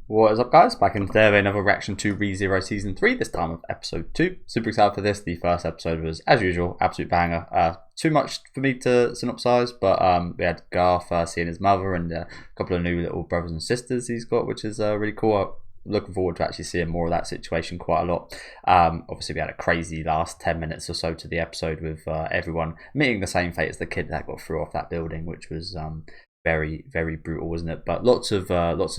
What is up, guys? Back in today with another reaction to ReZero Season 3, this time of Episode 2. Super excited for this. The first episode was, as usual, absolute banger. Too much for me to synopsize, but we had Garth seeing his mother and a couple of new little brothers and sisters he's got, which is really cool. Looking forward to actually seeing more of that situation quite a lot. Obviously, we had a crazy last 10 minutes or so to the episode with everyone meeting the same fate as the kid that got thrown off that building, which was very, very brutal, wasn't it? But lots of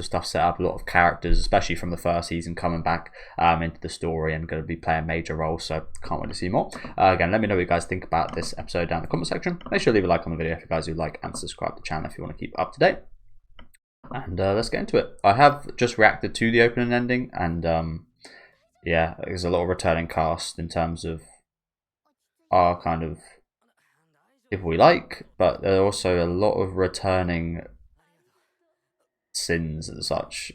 stuff set up, a lot of characters, especially from the first season, coming back into the story and going to be playing major roles. So can't wait to see more. Again, let me know what you guys think about this episode down in the comment section. Make sure to leave a like on the video if you guys do like, and subscribe to the channel if you want to keep up to date. And let's get into it. I have just reacted to the opening and ending, and yeah, there's a lot of returning cast in terms of our kind of if we like, but there are also a lot of returning sins and such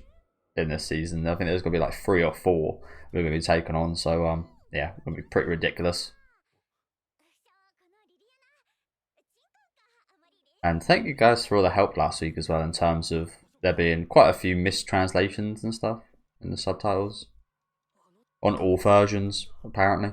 in this season. I think there's going to be like 3 or 4 we're going to be taking on, so yeah, it's going to be pretty ridiculous. And thank you guys for all the help last week as well, in terms of there being quite a few mistranslations and stuff in the subtitles on all versions, apparently.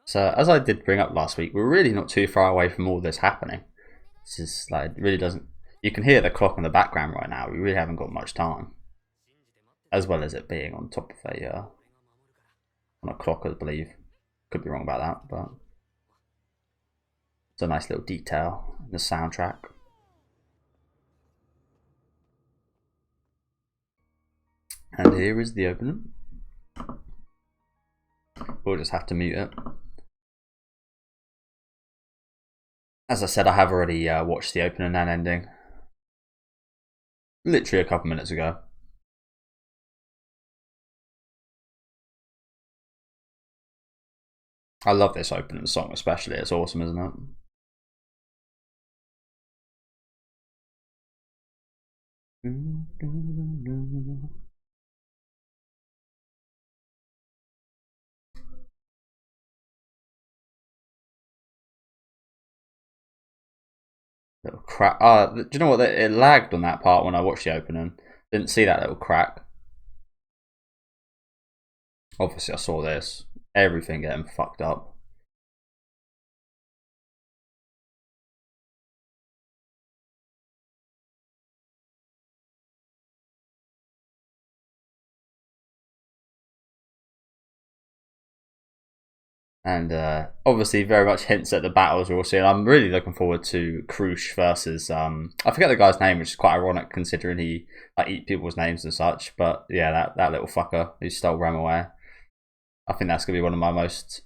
So, as I did bring up last week, we're really not too far away from all this happening. This is like, it really doesn't. You can hear the clock in the background right now. We really haven't got much time, as well as it being on top of on a clock, I believe. Could be wrong about that, but it's a nice little detail in the soundtrack. And here is the opening. We'll just have to mute it. As I said, I have already watched the opening and ending. Literally a couple minutes ago. I love this opening song especially. It's awesome, isn't it? Little crack. Do you know what? It lagged on that part when I watched the opening. Didn't see that little crack. Obviously, I saw this. Everything getting fucked up. And obviously very much hints at the battles we're all seeing. I'm really looking forward to Krush versus I forget the guy's name, which is quite ironic considering he like eat people's names and such. But yeah, that little fucker who stole Ram away. I think that's gonna be one of my most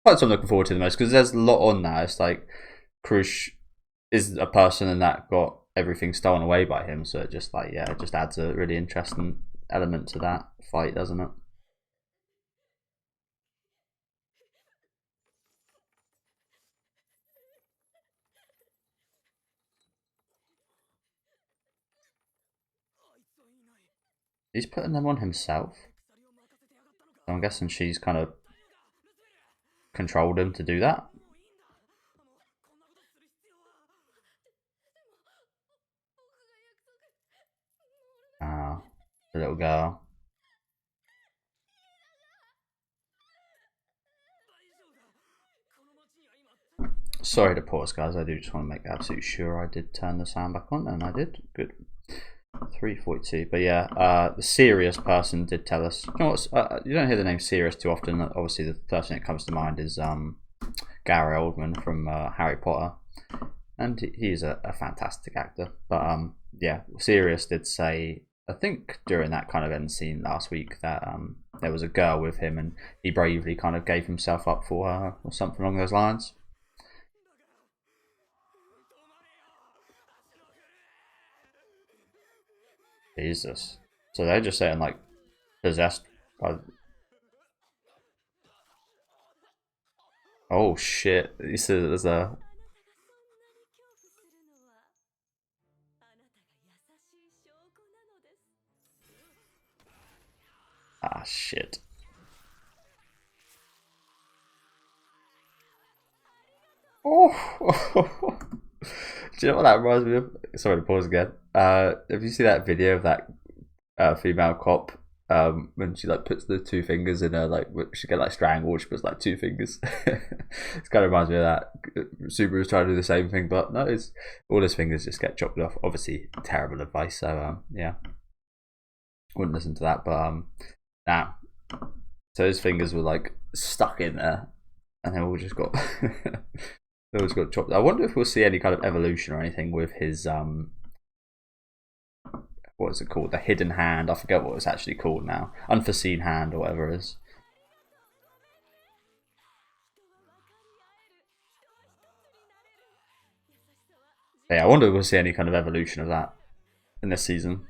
fights I'm looking forward to the most, because there's a lot on that. It's like Krush is a person and that got everything stolen away by him, so it just like, yeah, it just adds a really interesting element to that fight, doesn't it? He's putting them on himself. So I'm guessing she's kind of controlled him to do that. Ah, the little girl. Sorry to pause, guys. I do just want to make absolutely sure I did turn the sound back on, and I did. Good. 342. But yeah, the serious person did tell us. You know what? You don't hear the name Sirius too often. Obviously, the first thing that comes to mind is Gary Oldman from Harry Potter, and he's a fantastic actor. But yeah, Sirius did say, I think during that kind of end scene last week, that there was a girl with him, and he bravely kind of gave himself up for her, or something along those lines. Jesus. So they're just saying like possessed by. Oh shit! You see, there's a. Ah shit. Oh. Do you know what that reminds me of? Sorry to pause again. Have you seen that video of that female cop when she like puts the two fingers in her like she get like strangled, she puts like two fingers. It kind of reminds me of that. Subaru's trying to do the same thing, but no, it's all his fingers just get chopped off. Obviously, terrible advice. So yeah, wouldn't listen to that. But now, so his fingers were like stuck in there, and they all just got they all just got chopped. I wonder if we'll see any kind of evolution or anything with his what is it called? The hidden hand. I forget what it's actually called now. Unforeseen hand or whatever it is. Yeah, I wonder if we'll see any kind of evolution of that in this season.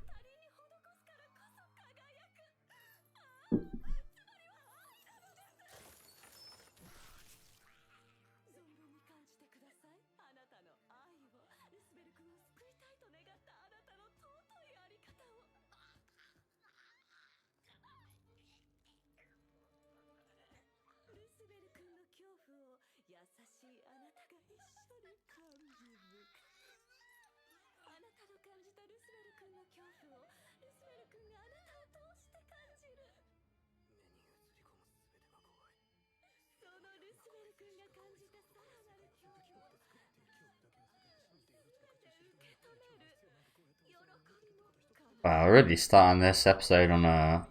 Wow, already starting this episode on a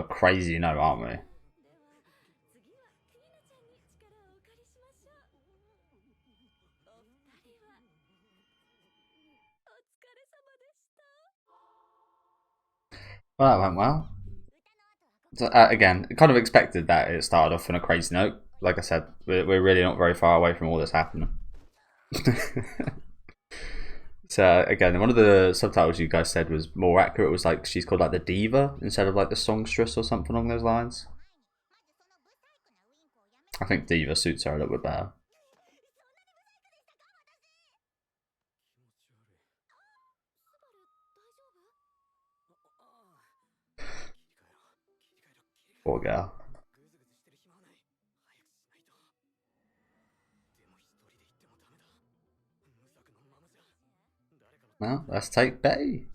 crazy note, aren't we? Well, that went well. So, again, kind of expected that it started off on a crazy note. Like I said, we're really not very far away from all this happening. So again, one of the subtitles you guys said was more accurate. It was like she's called like the diva instead of like the songstress or something along those lines. I think diva suits her a little bit better. Poor girl. Well, let's take Betty.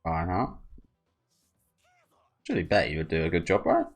Why not? Surely Betty would do a good job, right?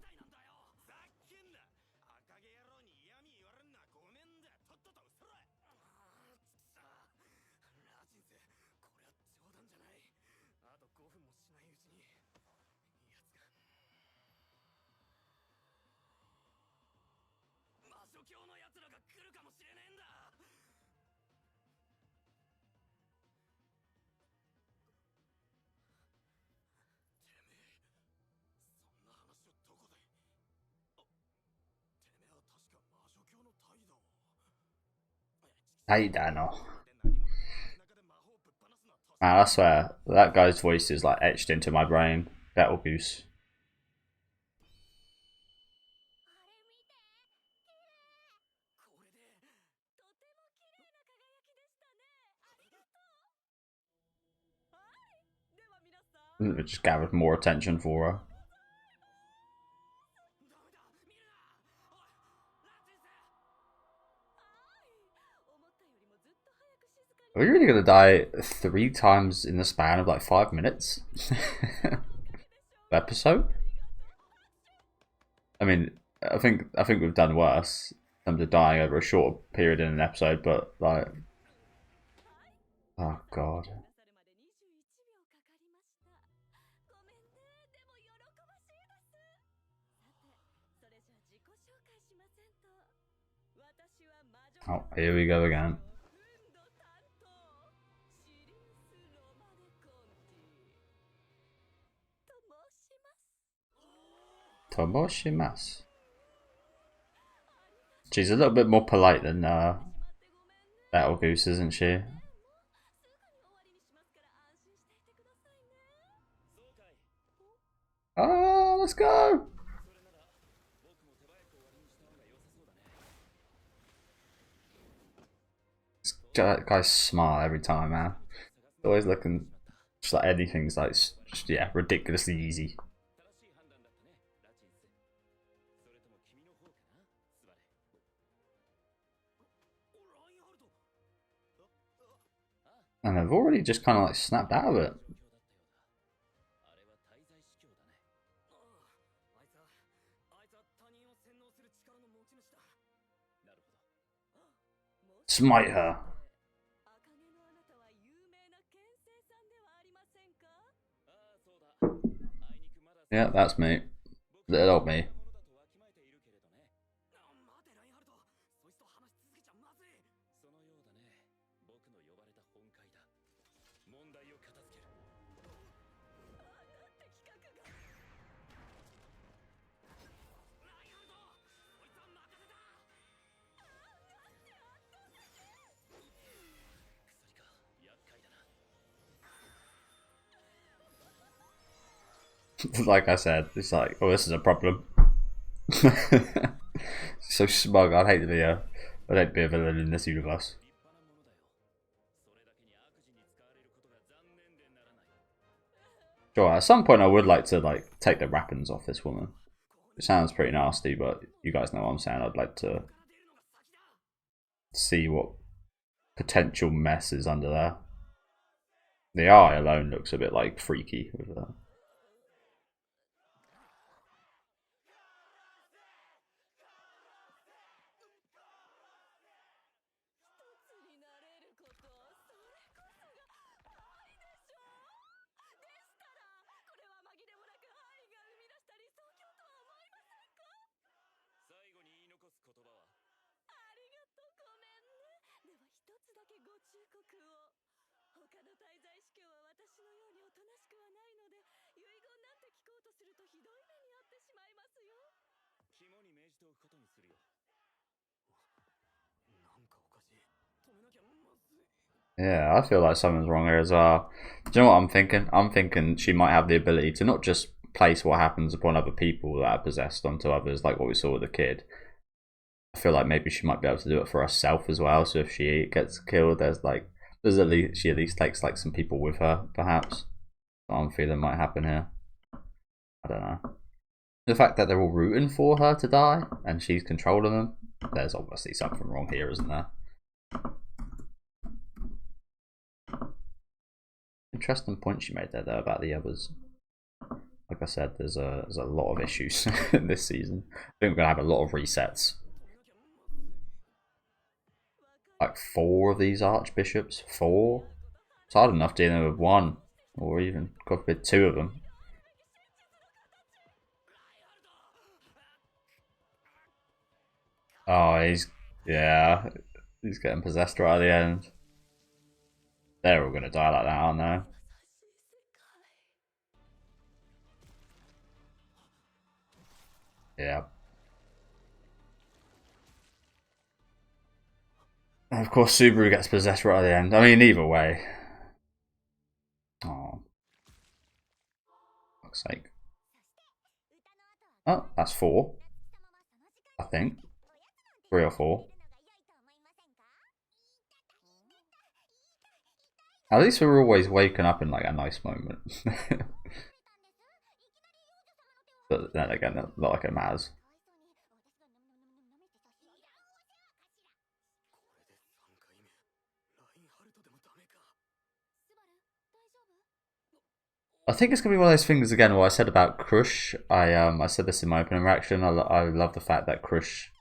Hey, Daniel. Man, I swear, that guy's voice is like etched into my brain. Betelgeuse. It just gathered more attention for her. Are we really gonna die 3 times in the span of like 5 minutes? Episode? I mean, I think we've done worse in terms of dying over a short period in an episode, but like, oh god. Oh, here we go again. Tomoshimasu. She's a little bit more polite than Battle Goose, isn't she? Oh, let's go! That guy's smart every time, man. Always looking just like anything's like just, yeah, ridiculously easy. And they've already just kind of like snapped out of it. Smite her. Yeah, that's me. Little old me. Like I said, it's like, oh, this is a problem. So smug. I'd hate to be a villain in this universe. Sure, at some point I would like to like take the wrappings off this woman. It sounds pretty nasty, but you guys know what I'm saying. I'd like to see what potential mess is under there. The eye alone looks a bit like freaky with that. Yeah, I feel like something's wrong here as well. Do you know what I'm thinking? I'm thinking she might have the ability to not just place what happens upon other people that are possessed onto others, like what we saw with the kid. I feel like maybe she might be able to do it for herself as well. So if she gets killed, there's at least she at least takes like some people with her, perhaps. What I'm feeling might happen here. I don't know. The fact that they're all rooting for her to die and she's controlling them, there's obviously something wrong here, isn't there? Interesting point she made there though about the others. Like I said, there's a lot of issues in this season. I think we're gonna have a lot of resets. Like 4 of these archbishops. 4? It's hard enough dealing with 1, or even God forbid 2 of them. Oh, he's getting possessed right at the end. They're all gonna die like that, aren't they? Yeah. And of course, Subaru gets possessed right at the end. I mean, either way. Oh. Fuck's sake. Oh, that's 4. I think. 3 or 4. At least we're always waking up in like a nice moment. But then again, not like it matters. I think it's gonna be one of those things again. What I said about Crush, I said this in my opening reaction. I love the fact that Crush,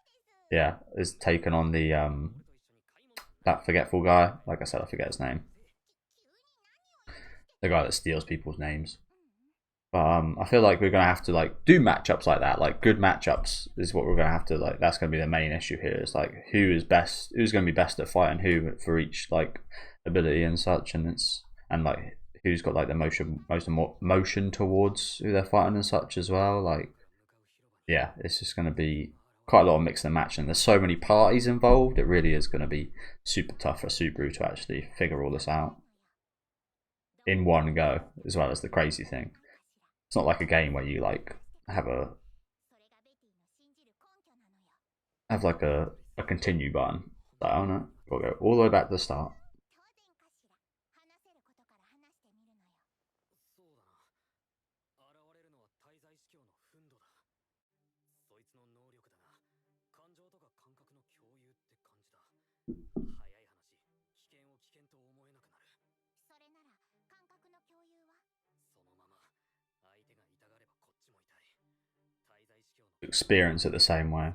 yeah, is taken on the that forgetful guy. Like I said, I forget his name. The guy that steals people's names. But I feel like we're gonna have to like do matchups like that. Like good matchups is what we're gonna have to like. That's gonna be the main issue here. It's like who's gonna be best at fighting who for each like ability and such, and like who's got like the most motion towards who they're fighting and such as well. Like yeah, it's just going to be quite a lot of mix and match, and there's so many parties involved. It really is going to be super tough for Subaru to actually figure all this out in one go, as well as the crazy thing. It's not like a game where you like have like a continue button. Like, oh no, we'll go all the way back to the start. Experience it the same way.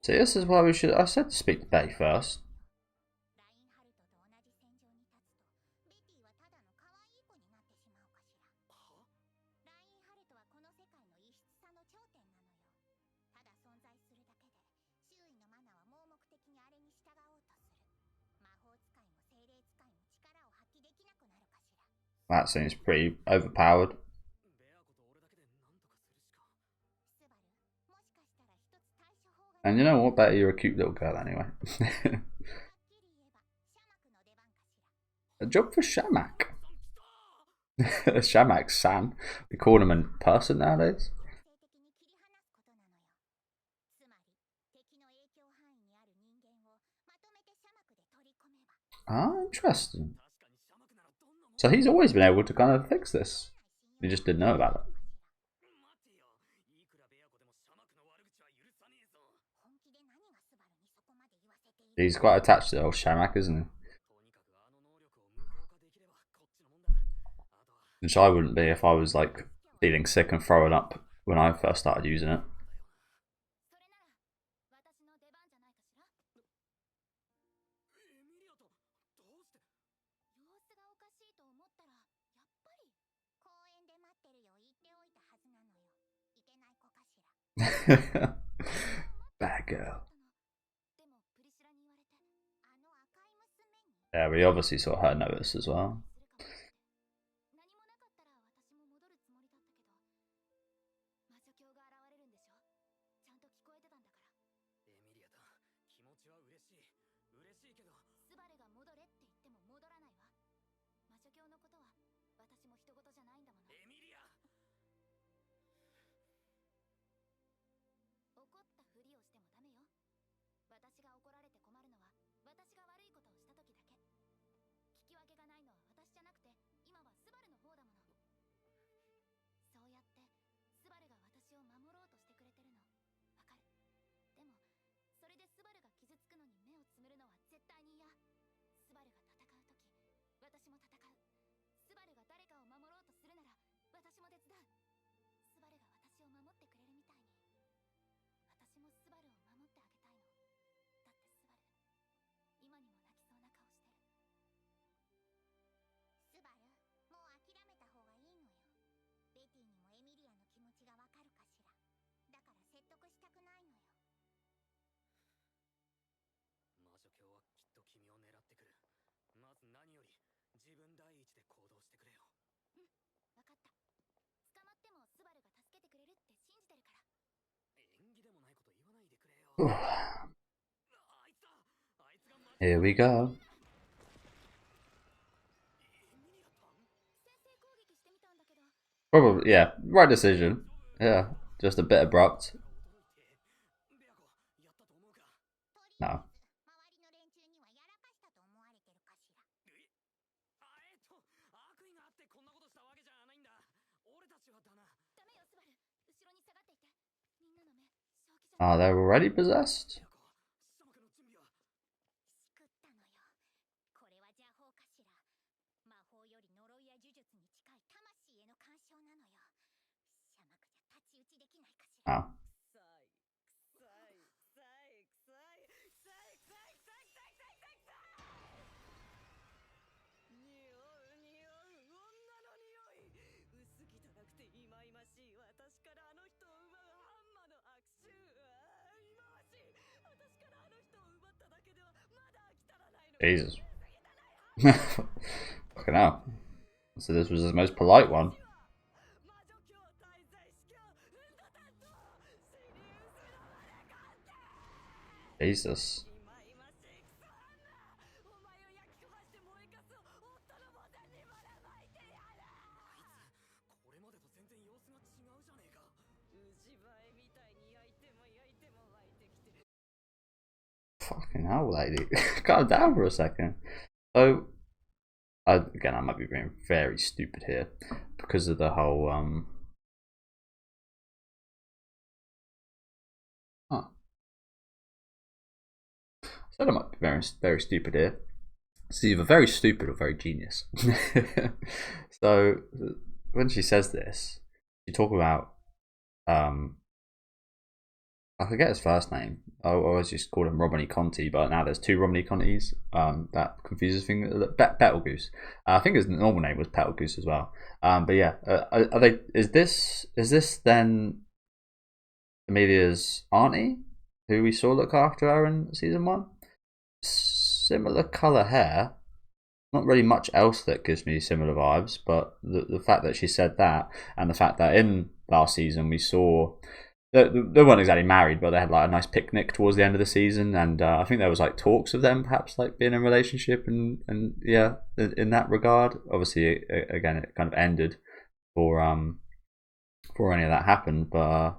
So this is why we should. I said to speak to Betty first. That seems pretty overpowered. And you know what, Betty, you're a cute little girl anyway. A job for Shamak. Shamak-san. We call him in person nowadays. Ah, interesting. So he's always been able to kind of fix this. He just didn't know about it. He's quite attached to old Shamak, isn't he? Which I wouldn't be if I was like feeling sick and throwing up when I first started using it. Bad girl. Yeah, we obviously saw her notice as well. Here we go. Probably, yeah, right decision. Yeah, just a bit abrupt. No. Oh, they're already possessed? Oh. Jesus. Fucking hell. So this was his most polite one. Jesus. Fucking hell, lady. Calm down for a second. So, again, I might be being very stupid here because of the whole huh. I said I might be very stupid here. It's either very stupid or very genius. So when she says this, she talk about I forget his first name. I always just called him Romney Conti, but now there's two Romney Contis. That confuses things. Betelgeuse. I think his normal name was Betelgeuse as well. But yeah, are they? Is this then Amelia's auntie, who we saw look after her in season 1? Similar color hair. Not really much else that gives me similar vibes, but the fact that she said that, and the fact that in last season we saw. They weren't exactly married, but they had like a nice picnic towards the end of the season, and I think there was like talks of them perhaps like being in a relationship, and yeah, in that regard. Obviously, again, it kind of ended before any of that happened. But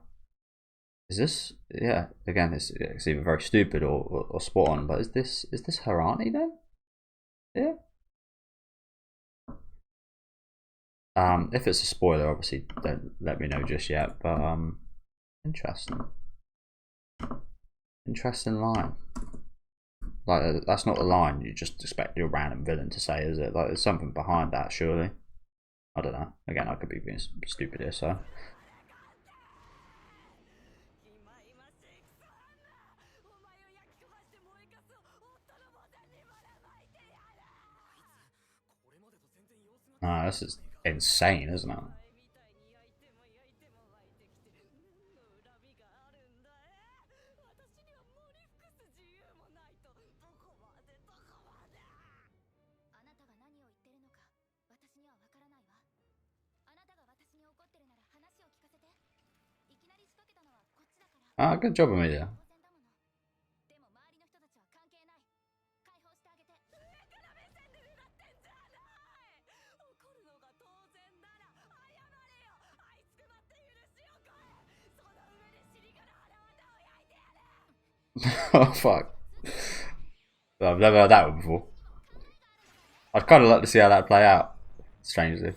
is this? Yeah, again, it's either very stupid or spot on. But is this her auntie then? Yeah. If it's a spoiler, obviously don't let me know just yet. But interesting line. Like that's not a line you just expect your random villain to say, is it? Like there's something behind that, surely. I don't know. Again, I could be being stupid here, so. This is insane, isn't it? Good job, Amelia. Oh fuck. I've never heard that one before. I'd kind of like to see how that play out, strangely.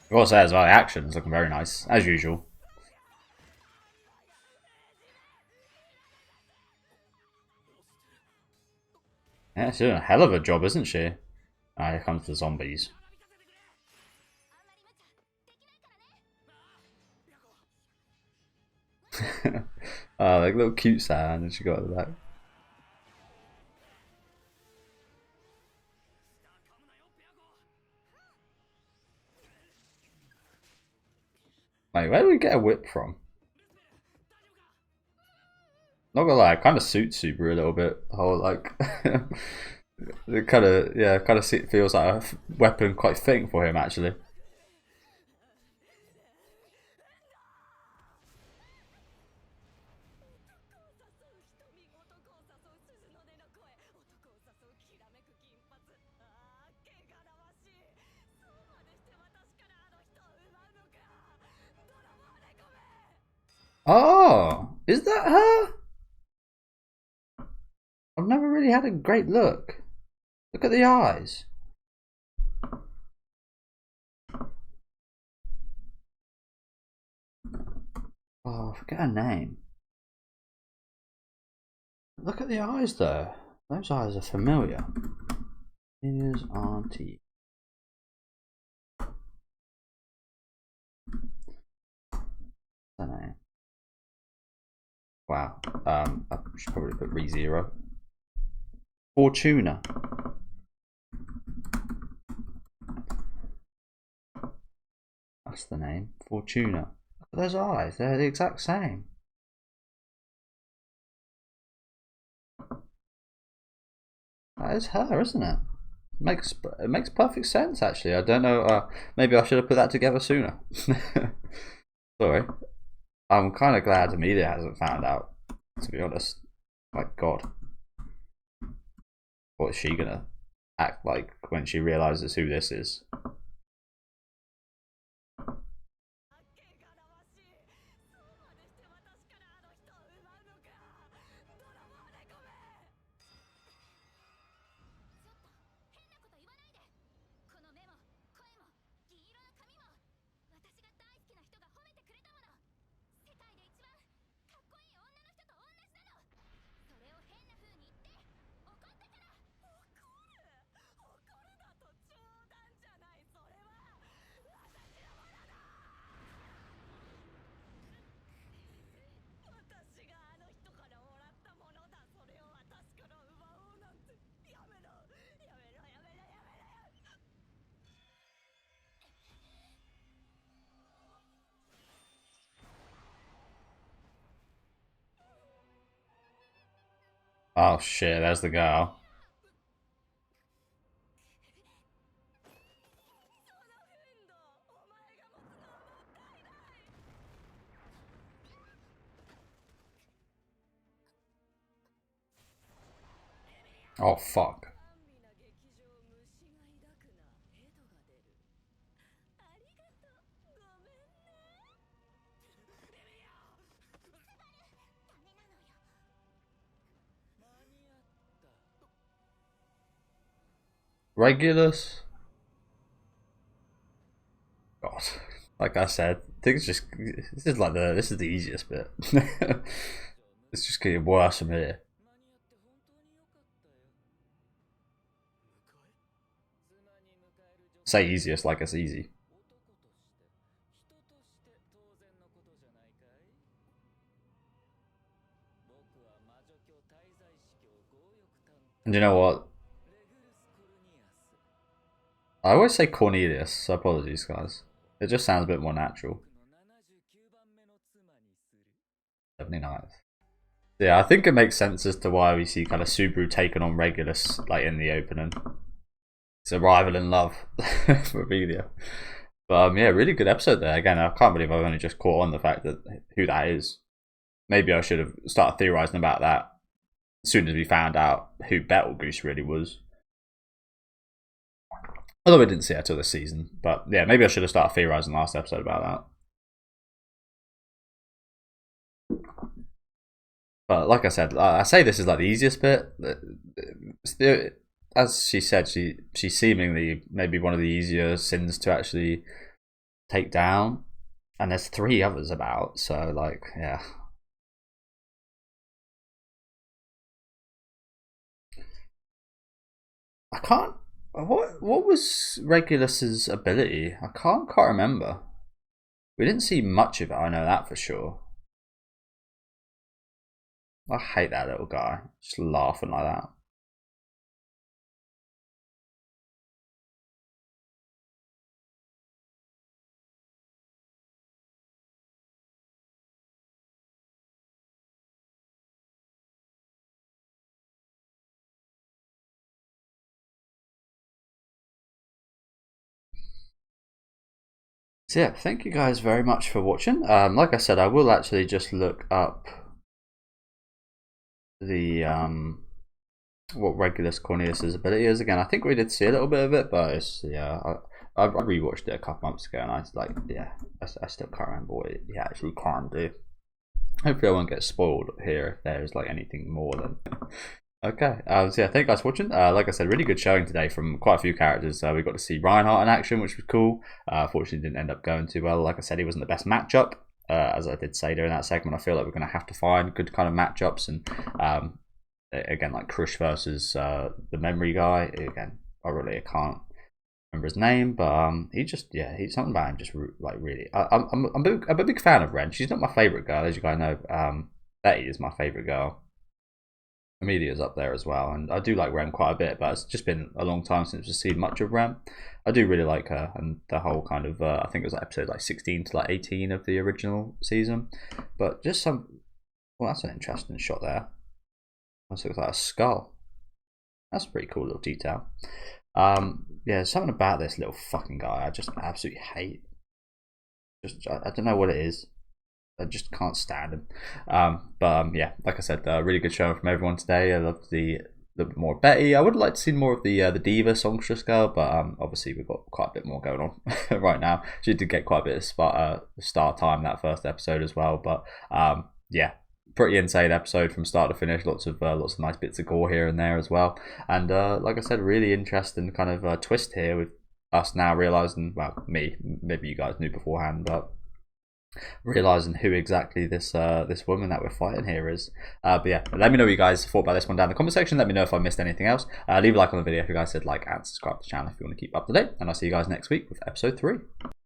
I've got to say as well, the action's looking very nice, as usual. Yeah, she's doing a hell of a job, isn't she? Here comes the zombies. Like little cute sound, and she got at the back. Wait, where do we get a whip from? Not gonna lie, it kind of suits Subaru a little bit. The whole like, it kind of feels like a weapon quite fitting for him actually. Oh, is that her? I've never really had a great look. Look at the eyes. Oh, I forget her name. Look at the eyes though. Those eyes are familiar. Here's Auntie. I don't know. Wow. I should probably put ReZero. Fortuna. That's the name. Fortuna. Look at those eyes. They're the exact same. That is her, isn't it? It makes perfect sense, actually. I don't know. Maybe I should have put that together sooner. Sorry. I'm kind of glad Amelia hasn't found out, to be honest. My God. What is she gonna act like when she realizes who this is? Oh shit, there's the girl. Oh fuck. Regulus? God. Like I said, things just this is the easiest bit. It's just getting worse from here. Say easiest like it's easy. And you know what? I always say Cornelius, so apologies guys. It just sounds a bit more natural. 79th. Yeah, I think it makes sense as to why we see kind of Subaru taking on Regulus like in the opening. It's a rival in love for Amelia. But yeah, really good episode there. Again, I can't believe I've only just caught on the fact that who that is. Maybe I should have started theorizing about that as soon as we found out who Betelgeuse really was. Although we didn't see her till this season. But yeah, maybe I should have started theorizing last episode about that. But like I said, I say this is like the easiest bit. As she said, she's seemingly maybe one of the easier sins to actually take down. And there's 3 others about, so like, yeah. I can't. What was Regulus's ability? I can't quite remember. We didn't see much of it. I know that for sure. I hate that little guy, just laughing like that. So yeah, thank you guys very much for watching. Like I said, I will actually just look up the what Regulus Cornelius's ability is again. I think we did see a little bit of it, but it's yeah. I rewatched it a couple months ago, and I was like, yeah, I still can't remember what he actually can do. Hopefully, I won't get spoiled here if there's like anything more than. Okay, so yeah, thank you guys for watching. Like I said, really good showing today from quite a few characters. We got to see Reinhardt in action, which was cool. Fortunately, didn't end up going too well. Like I said, he wasn't the best matchup. As I did say during that segment, I feel like we're going to have to find good kind of matchups. And again, like Crush versus the memory guy. Again, I can't remember his name, but he just he's something about him just like really. I'm a big fan of Ren. She's not my favorite girl, as you guys know. Betty is my favorite girl. Amelia's up there as well, and I do like Rem quite a bit, but it's just been a long time since we've seen much of Rem. I do really like her, and the whole kind of I think it was like episode like 16 to like 18 of the original season. But just some, well, that's an interesting shot there. That looks like a skull. That's a pretty cool little detail. Yeah, something about this little fucking guy I just absolutely hate. Just I don't know what it is. I just can't stand him. Yeah, like I said, really good show from everyone today. I love the little bit more of Betty. I would like to see more of the diva songstress girl, but obviously we've got quite a bit more going on right now. She did get quite a bit of star time that first episode as well, but yeah, pretty insane episode from start to finish. Lots of nice bits of gore here and there as well, and like I said, really interesting kind of twist here with us now realizing, well, maybe you guys knew beforehand, but realizing who exactly this woman that we're fighting here is. But yeah, let me know what you guys thought about this one down in the comment section. Let me know if I missed anything else. Leave a like on the video if you guys said like, and subscribe to the channel if you want to keep up to date, and I'll see you guys next week with episode 3.